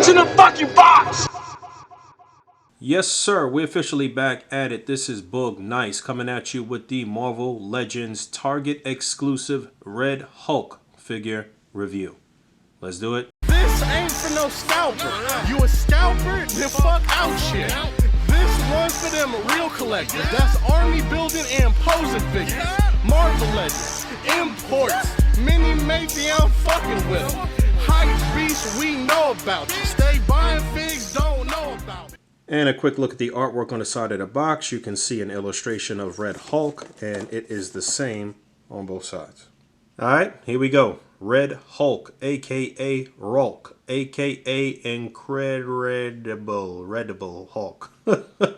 What's in the fucking box? Yes, sir. We're officially back at it. This is Boog Nice coming at you with the Marvel Legends Target exclusive Red Hulk figure review. Let's do it. This ain't for no scalper. You a scalper? Then fuck out shit. This one's for them real collectors. That's army building and posing figures. Marvel Legends, imports, mini matey, I'm fucking with them. Hype beast, we know about you. Stay buying figs, don't know about it. And a quick look at the artwork on the side of the box. You can see an illustration of Red Hulk, and it is the same on both sides. Alright, here we go. Red Hulk, aka RULK, aka Incredible Hulk.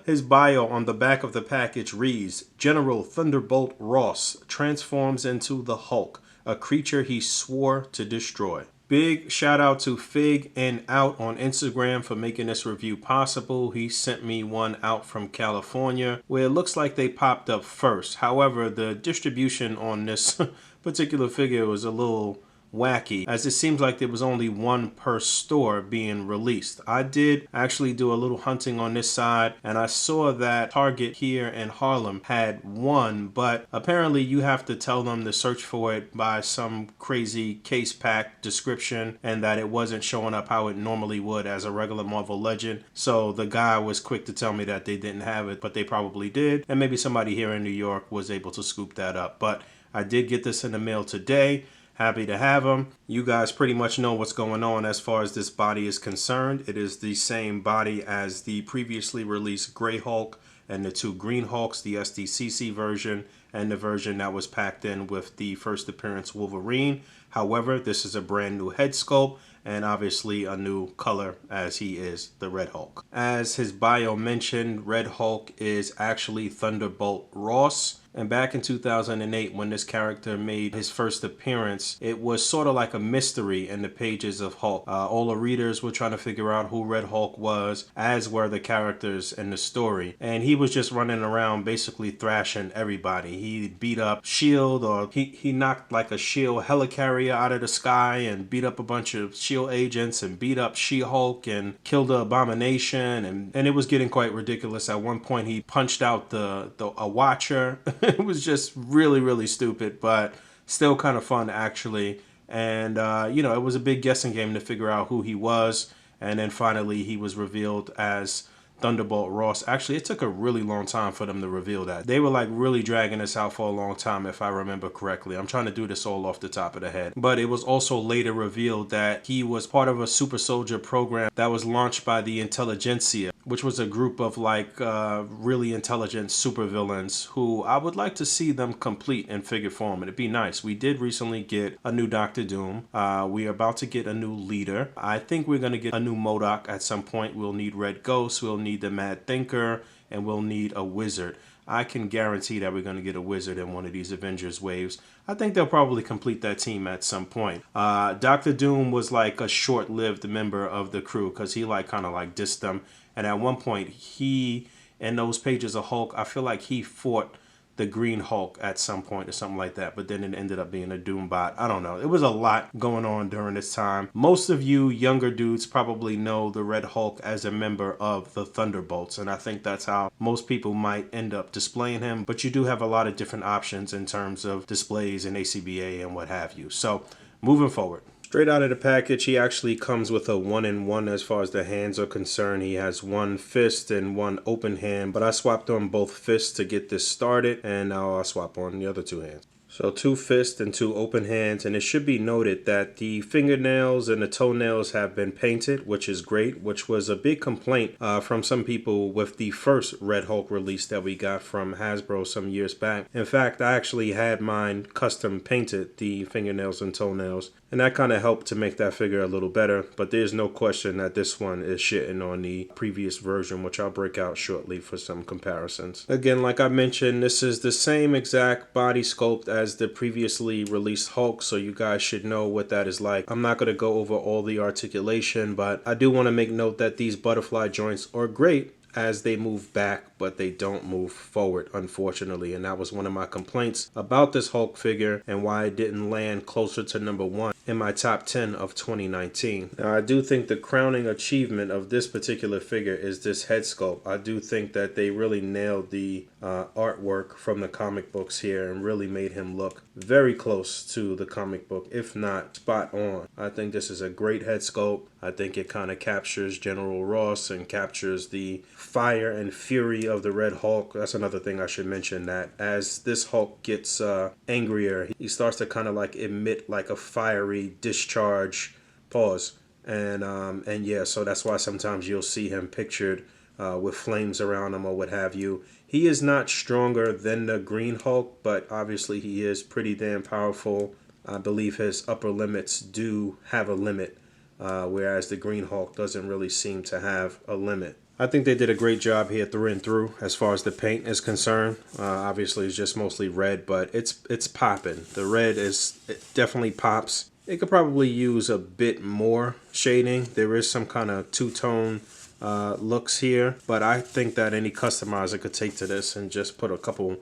His bio on the back of the package reads, General Thunderbolt Ross transforms into the Hulk, a creature he swore to destroy. Big shout out to Fig and Out on Instagram for making this review possible. He sent me one out from California where it looks like they popped up first. However, the distribution on this particular figure was a little wacky, as it seems like there was only one per store being released. I did actually do a little hunting on this side, and I saw that Target here in Harlem had one, but apparently you have to tell them to search for it by some crazy case pack description, and that it wasn't showing up how it normally would as a regular Marvel Legend. So the guy was quick to tell me that they didn't have it, but they probably did, and maybe somebody here in New York was able to scoop that up. But I did get this in the mail today. Happy to have them. You guys pretty much know what's going on as far as this body is concerned. It is the same body as the previously released Gray Hulk and the two Green Hulks, the SDCC version and the version that was packed in with the first appearance Wolverine. However, this is a brand new head sculpt and obviously a new color, as he is the Red Hulk. As his bio mentioned, Red Hulk is actually Thunderbolt Ross. And back in 2008, when this character made his first appearance, it was sort of like a mystery in the pages of Hulk. All the readers were trying to figure out who Red Hulk was, as were the characters in the story. And he was just running around basically thrashing everybody. He beat up S.H.I.E.L.D., or he knocked like a S.H.I.E.L.D. helicarrier out of the sky and beat up a bunch of S.H.I.E.L.D. agents and beat up She-Hulk and killed the Abomination. And it was getting quite ridiculous. At one point, he punched out a Watcher. It was just really, really stupid, but still kind of fun, actually. And, you know, it was a big guessing game to figure out who he was. And then finally, he was revealed as Thunderbolt Ross. Actually, it took a really long time for them to reveal that. They were like really dragging this out for a long time, if I remember correctly. I'm trying to do this all off the top of the head. But it was also later revealed that he was part of a super soldier program that was launched by the Intelligentsia, which was a group of like really intelligent supervillains who I would like to see them complete in figure form. It'd be nice. We did recently get a new Doctor Doom. We are about to get a new leader. I think we're going to get a new MODOK at some point. We'll need Red Ghost. We'll need the Mad Thinker, and we'll need a Wizard. I can guarantee that we're going to get a Wizard in one of these Avengers waves. I think they'll probably complete that team at some point. Doctor Doom was like a short-lived member of the crew because he like kind of like dissed them. And at one point, he, in those pages of Hulk, I feel like he fought the Green Hulk at some point or something like that. But then it ended up being a Doombot. I don't know. It was a lot going on during this time. Most of you younger dudes probably know the Red Hulk as a member of the Thunderbolts. And I think that's how most people might end up displaying him. But you do have a lot of different options in terms of displays in ACBA and what have you. So moving forward. Straight out of the package, he actually comes with a 1-in-1 as far as the hands are concerned. He has one fist and one open hand, but I swapped on both fists to get this started, and now I'll swap on the other two hands. So 2 fists and 2 open hands, and it should be noted that the fingernails and the toenails have been painted, which is great, which was a big complaint from some people with the first Red Hulk release that we got from Hasbro some years back. In fact, I actually had mine custom painted, the fingernails and toenails, and that kind of helped to make that figure a little better, but there's no question that this one is shitting on the previous version, which I'll break out shortly for some comparisons. Again, like I mentioned, this is the same exact body sculpt as the previously released Hulk, so you guys should know what that is like. I'm not going to go over all the articulation, but I do want to make note that these butterfly joints are great as they move back, but they don't move forward, unfortunately. And that was one of my complaints about this Hulk figure and why it didn't land closer to #1 in my top 10 of 2019. Now, I do think the crowning achievement of this particular figure is this head sculpt. I do think that they really nailed the artwork from the comic books here and really made him look very close to the comic book, if not spot on. I think this is a great head sculpt. I think it kind of captures General Ross and captures the fire and fury of the Red Hulk. That's another thing I should mention, that as this Hulk gets angrier, he starts to kind of like emit like a fiery discharge. Pause. And yeah, so that's why sometimes you'll see him pictured with flames around him or what have you. He is not stronger than the Green Hulk, but obviously he is pretty damn powerful. I believe his upper limits do have a limit, whereas the Green Hulk doesn't really seem to have a limit. I think they did a great job here through and through as far as the paint is concerned. Obviously, it's just mostly red, but it's popping. The red it definitely pops. It could probably use a bit more shading. There is some kind of two-tone looks here, but I think that any customizer could take to this and just put a couple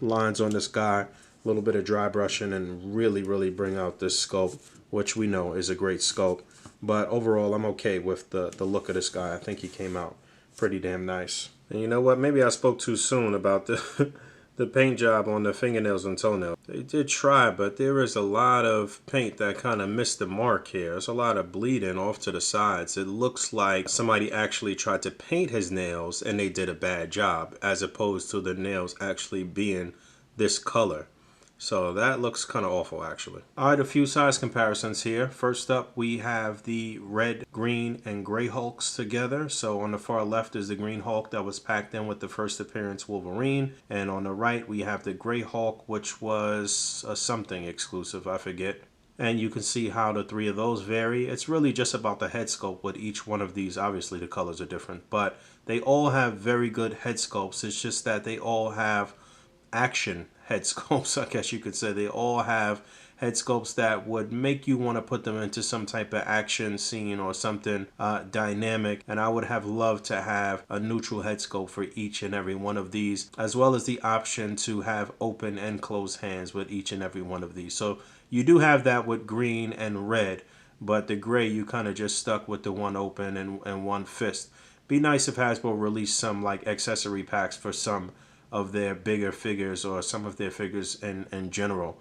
lines on this guy, a little bit of dry brushing, and really bring out this sculpt, which we know is a great sculpt. But overall, I'm okay with the look of this guy. I think he came out pretty damn nice. And you know what? Maybe I spoke too soon about the paint job on the fingernails and toenails. They did try, but there is a lot of paint that kind of missed the mark here. There's a lot of bleeding off to the sides. It looks like somebody actually tried to paint his nails and they did a bad job, as opposed to the nails actually being this color. So that looks kind of awful, actually. All right, a few size comparisons here. First up, we have the red, green, and gray Hulks together. So on the far left is the Green Hulk that was packed in with the first appearance Wolverine. And on the right, we have the gray Hulk, which was a something exclusive, I forget. And you can see how the three of those vary. It's really just about the head sculpt with each one of these. Obviously, the colors are different, but they all have very good head sculpts. It's just that they all have action head sculpts, I guess you could say. They all have head sculpts that would make you want to put them into some type of action scene or something dynamic. And I would have loved to have a neutral head sculpt for each and every one of these, as well as the option to have open and closed hands with each and every one of these. So you do have that with green and red, but the gray, you kind of just stuck with the one open and one fist. Be nice if Hasbro released some like accessory packs for some of their bigger figures or some of their figures in general.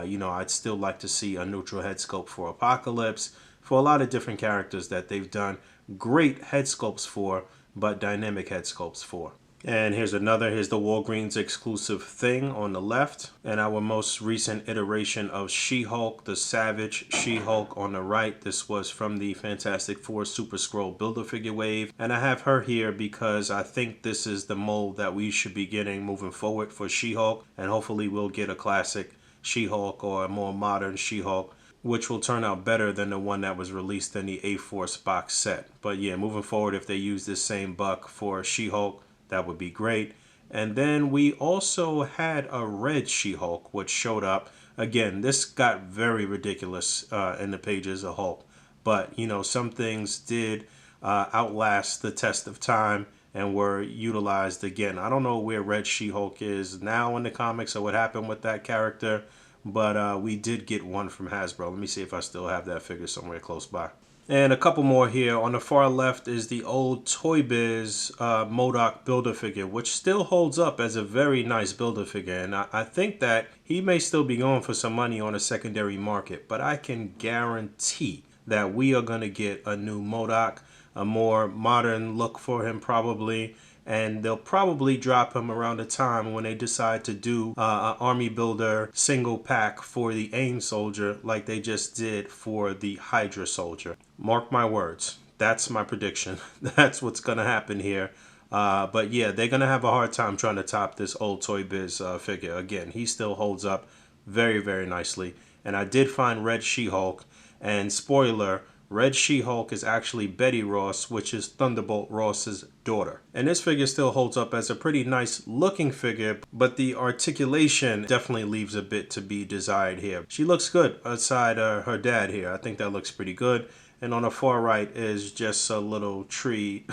You know, I'd still like to see a neutral head sculpt for Apocalypse, for a lot of different characters that they've done great head sculpts for, but dynamic head sculpts for. And here's another. Here's the Walgreens exclusive Thing on the left, and our most recent iteration of She-Hulk, the Savage She-Hulk on the right. This was from the Fantastic Four Super SKrull Build-A-Figure wave, and I have her here because I think this is the mold that we should be getting moving forward for She-Hulk, and hopefully we'll get a classic She-Hulk or a more modern She-Hulk, which will turn out better than the one that was released in the A-Force box set. But yeah, moving forward, if they use this same buck for She-Hulk, that would be great. And then we also had a red She-Hulk, which showed up. Again, this got very ridiculous in the pages of Hulk. But, you know, some things did outlast the test of time and were utilized again. I don't know where Red She-Hulk is now in the comics or what happened with that character. But we did get one from Hasbro. Let me see if I still have that figure somewhere close by. And a couple more here. On the far left is the old Toy Biz MODOK Build-A-Figure, which still holds up as a very nice Build-A-Figure. And I think that he may still be going for some money on a secondary market, but I can guarantee that we are going to get a new MODOK, a more modern look for him probably. And they'll probably drop him around the time when they decide to do an Army Builder single pack for the AIM Soldier like they just did for the Hydra Soldier. Mark my words. That's my prediction. That's what's going to happen here. But yeah, they're going to have a hard time trying to top this old Toy Biz figure. Again, he still holds up very, very nicely. And I did find Red She-Hulk. And spoiler, Red She-Hulk is actually Betty Ross, which is Thunderbolt Ross's daughter. And this figure still holds up as a pretty nice looking figure, but the articulation definitely leaves a bit to be desired here. She looks good aside her dad here. I think that looks pretty good. And on the far right is just a little tree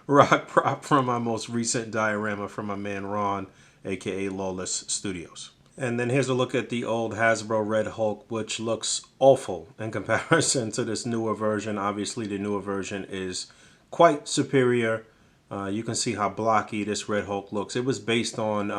rock prop from my most recent diorama from my man Ron, aka Lawless Studios. And then here's a look at the old Hasbro Red Hulk, which looks awful in comparison to this newer version. Obviously, the newer version is quite superior. You can see how blocky this Red Hulk looks. It was based on,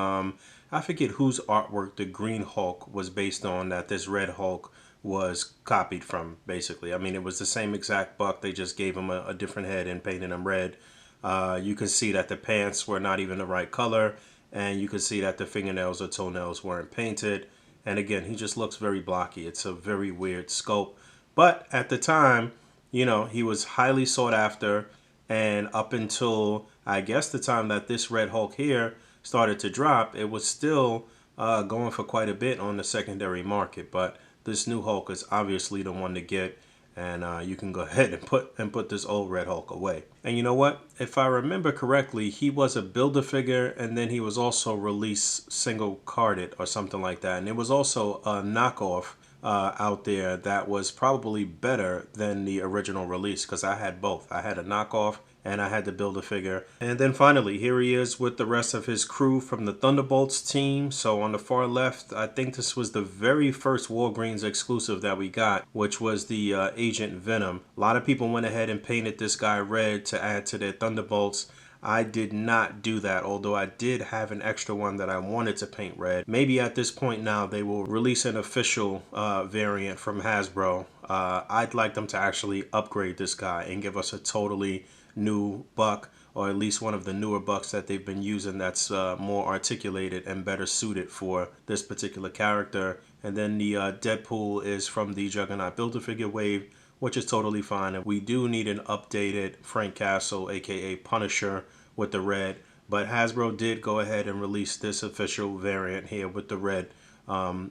I forget whose artwork the Green Hulk was based on that this Red Hulk was copied from, basically. I mean, it was the same exact buck. They just gave him a different head and painted him red. You can see that the pants were not even the right color. And you can see that the fingernails or toenails weren't painted. And again, he just looks very blocky. It's a very weird sculpt. But at the time, you know, he was highly sought after. And up until, I guess, the time that this Red Hulk here started to drop, it was still going for quite a bit on the secondary market. But this new Hulk is obviously the one to get. And you can go ahead and put this old Red Hulk away. And you know what? If I remember correctly, he was a Build-A-Figure, and then he was also released single carded or something like that. And it was also a knockoff out there that was probably better than the original release, because I had both. I had a knockoff and I had to build a figure. And then finally, here he is with the rest of his crew from the Thunderbolts team. So on the far left, I think this was the very first Walgreens exclusive that we got, which was the Agent Venom. A lot of people went ahead and painted this guy red to add to their Thunderbolts. I did not do that, although I did have an extra one that I wanted to paint red. Maybe at this point now they will release an official variant from Hasbro. I'd like them to actually upgrade this guy and give us a totally new buck, or at least one of the newer bucks that they've been using that's more articulated and better suited for this particular character. And then the Deadpool is from the Juggernaut Build-A-Figure wave, which is totally fine. And we do need an updated Frank Castle, aka Punisher, with the red. But Hasbro did go ahead and release this official variant here with the red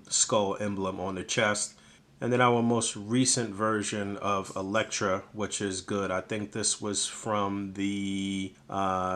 skull emblem on the chest. And then our most recent version of Elektra, which is good. I think this was from the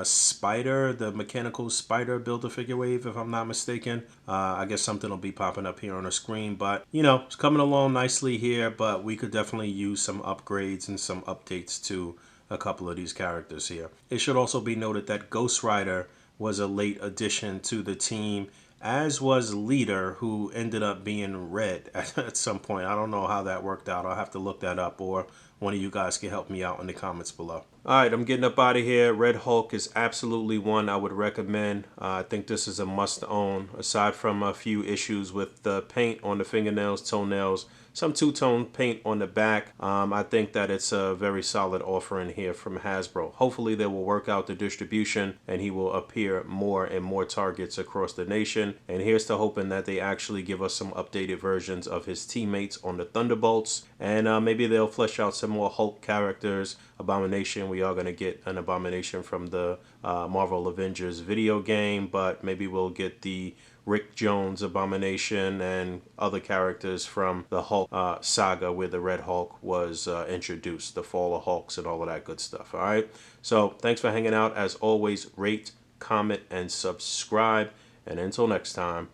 Spider, the mechanical Spider Build-A-Figure wave, if I'm not mistaken. I guess something will be popping up here on the screen. But, you know, it's coming along nicely here. But we could definitely use some upgrades and some updates to a couple of these characters here. It should also be noted that Ghost Rider was a late addition to the team, as was Leader, who ended up being red at some point. I don't know how that worked out. I'll have to look that up, or one of you guys can help me out in the comments below. Alright, I'm getting up out of here. Red Hulk is absolutely one I would recommend. I think this is a must-own, aside from a few issues with the paint on the fingernails, toenails, some two-tone paint on the back. I think that it's a very solid offering here from Hasbro. Hopefully they will work out the distribution and he will appear more and more targets across the nation. And here's to hoping that they actually give us some updated versions of his teammates on the Thunderbolts. And maybe they'll flesh out some more Hulk characters. Abomination, we are going to get an Abomination from the Marvel Avengers video game, but maybe we'll get the Rick Jones Abomination and other characters from the Hulk saga where the Red Hulk was introduced, the Fall of Hulks and all of that good stuff. All right, so thanks for hanging out. As always, rate, comment, and subscribe. And until next time,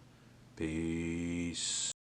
peace.